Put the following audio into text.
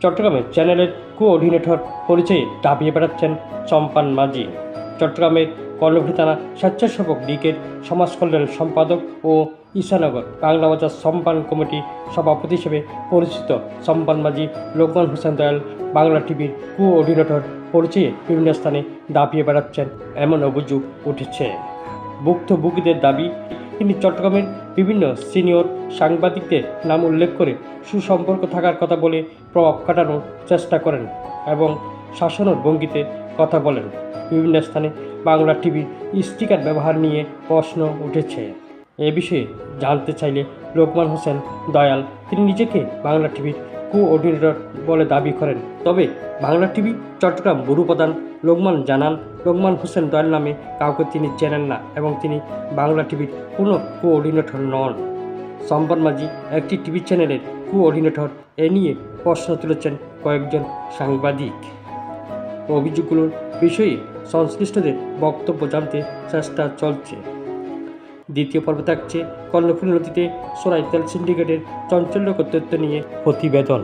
চট্টগ্রামে চ্যানেলের কোঅর্ডিনেটর পরিচয়ে দাবিয়ে বেড়াচ্ছেন চম্পান মাঝি। চট্টগ্রামের কর্ণফুলী থানা স্বেচ্ছাসেবক লীগের সমাজ কল্যাণ সম্পাদক ও ঈশানগর বাংলাবাজার সম্পান কমিটি সভাপতি হিসেবে পরিচিত চম্পান মাঝি লোকমান হোসেন দয়াল বাংলা টিভির কোঅর্ডিনেটর পরিচয়ে বিভিন্ন স্থানে দাবিয়ে বেড়াচ্ছেন এমন অভিযোগ উঠেছে। ভুক্তভোগীদের দাবি, তিনি চট্টগ্রামের বিভিন্ন সিনিয়র সাংবাদিকদের নাম উল্লেখ করে সুসম্পর্ক থাকার কথা বলে প্রভাব খাটানোর চেষ্টা করেন এবং শাসনের ভঙ্গিতে কথা বলেন। বিভিন্ন স্থানে বাংলা টিভির স্টিকার ব্যবহার নিয়ে প্রশ্ন উঠেছে। এ বিষয়ে জানতে চাইলে লোকমান হোসেন দয়াল তিনি নিজেকে বাংলা টিভির কোঅর্ডিনেটর বলে দাবি করেন। তবে বাংলা টিভি চট্টগ্রাম ব্যুরো প্রধান লোকমান জানান, লোকমান হোসেন দয়াল নামে কাউকে তিনি চেনেন না এবং তিনি বাংলা টিভির কোনো কোঅর্ডিনেটর নন। চম্পান মাঝি একটি টিভি চ্যানেলের কোঅর্ডিনেটর, এ নিয়ে প্রশ্ন তুলেছেন কয়েকজন সাংবাদিক। অভিযোগগুলোর বিষয়ে সংশ্লিষ্টদের বক্তব্য জানতে চেষ্টা চলছে। দ্বিতীয় পর্বে থাকছে কর্ণফুলী নদীতে সোনাই তেল সিন্ডিকেটের চাঞ্চল্যকর তথ্য নিয়ে প্রতিবেদন।